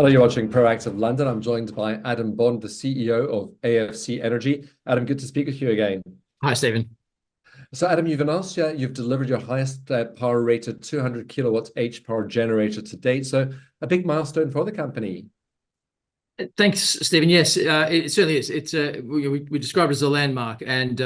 Hello, you're watching Proactive London. I'm joined by Adam Bond, the CEO of AFC Energy. Adam, good to speak with you again. Hi, Stephen. So, Adam, you've announced you've delivered your highest power rated 200 kilowatts H power generator to date. So, a big milestone for the company. Thanks, Stephen. Yes, it certainly is. It's we describe it as a landmark, and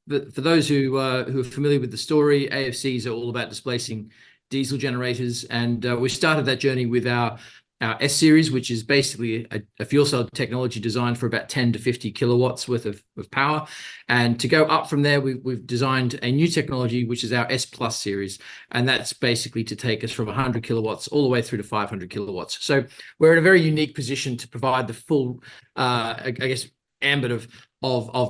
for those who are familiar with the story, AFCs are all about displacing diesel generators, and we started that journey with our S series, which is basically a fuel cell technology designed for about 10 to 50 kilowatts worth of power. And to go up from there, we've designed a new technology, which is our S Plus series. And that's basically to take us from 100 kilowatts all the way through to 500 kilowatts. So we're in a very unique position to provide the full, I guess, ambit of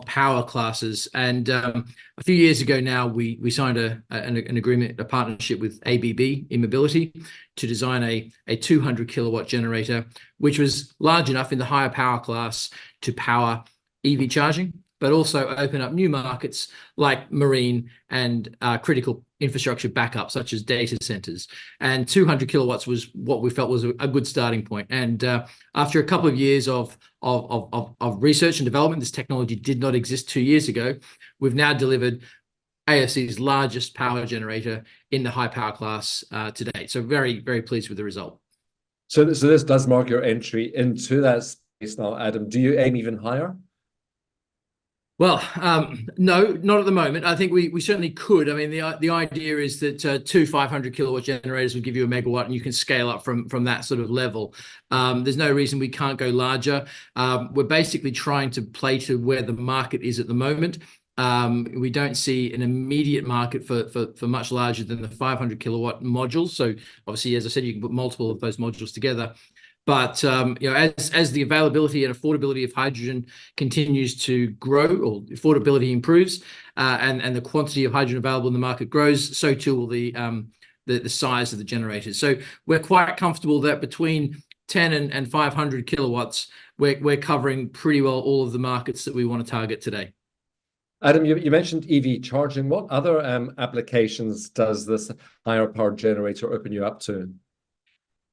power classes. And a few years ago now, we signed an agreement, a partnership with ABB E-mobility to design a 200 kilowatt generator, which was large enough in the higher power class to power EV charging, but also open up new markets like marine and critical infrastructure backup, such as data centers. And 200 kilowatts was what we felt was a good starting point. And after a couple of years of research and development, this technology did not exist 2 years ago. We've now delivered AFC's largest power generator in the high power class to date. So very, very pleased with the result. So this does mark your entry into that space now, Adam. Do you aim even higher? Well, no, not at the moment. I think we certainly could. I mean, the idea is that two 500 kilowatt generators will give you a megawatt, and you can scale up from that sort of level. There's no reason we can't go larger. We're basically trying to play to where the market is at the moment. We don't see an immediate market for much larger than the 500 kilowatt modules. So obviously, as I said, you can put multiple of those modules together. But as the availability and affordability of hydrogen continues to grow, or affordability improves, and the quantity of hydrogen available in the market grows, so too will the size of the generators. So we're quite comfortable that between 10 and 500 kilowatts, we're covering pretty well all of the markets that we want to target today. Adam, you mentioned EV charging. What other applications does this higher power generator open you up to?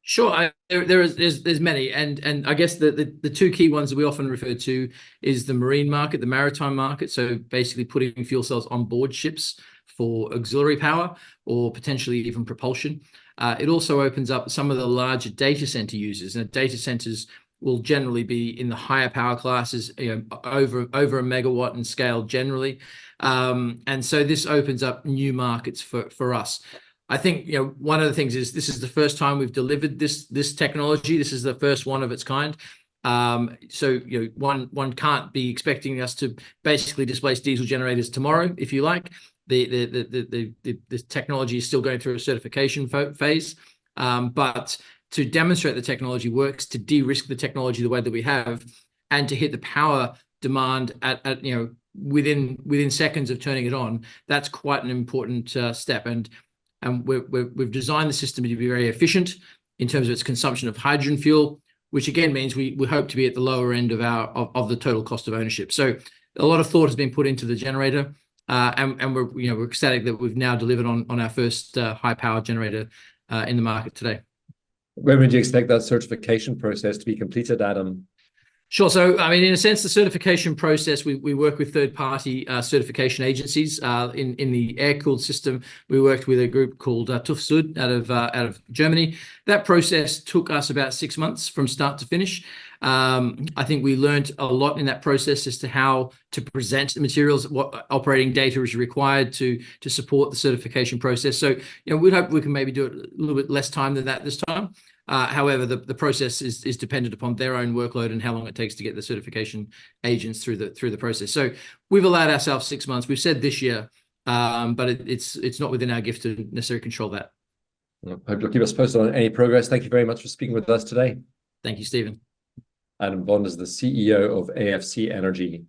Sure, there's many, and I guess the two key ones that we often refer to is the marine market, the maritime market. So basically putting fuel cells on board ships for auxiliary power or potentially even propulsion. It also opens up some of the larger data center users, and data centers will generally be in the higher power classes, over a megawatt in scale generally, and so this opens up new markets for us. I think one of the things is this is the first time we've delivered this technology. This is the first one of its kind. So one can't be expecting us to basically displace diesel generators tomorrow, if you like. The technology is still going through a certification phase, but to demonstrate the technology works, to de-risk the technology the way that we have, and to hit the power demand at within seconds of turning it on, that's quite an important step. And we've designed the system to be very efficient in terms of its consumption of hydrogen fuel, which again means we hope to be at the lower end of the total cost of ownership. So a lot of thought has been put into the generator, and we're ecstatic that we've now delivered on our first high power generator in the market today. When would you expect that certification process to be completed, Adam? Sure. So, I mean, in a sense, the certification process, we work with third-party certification agencies. In the air-cooled system, we worked with a group called TÜV SÜD out of Germany. That process took us about 6 months from start to finish. I think we learned a lot in that process as to how to present the materials, what operating data is required to support the certification process. So, we hope we can maybe do it a little bit less time than that this time. However, the process is dependent upon their own workload and how long it takes to get the certification agents through the process. So we've allowed ourselves 6 months. We've said this year, but it's not within our gift to necessarily control that. Well, hope you'll keep us posted on any progress. Thank you very much for speaking with us today. Thank you, Stephen. Adam Bond is the CEO of AFC Energy.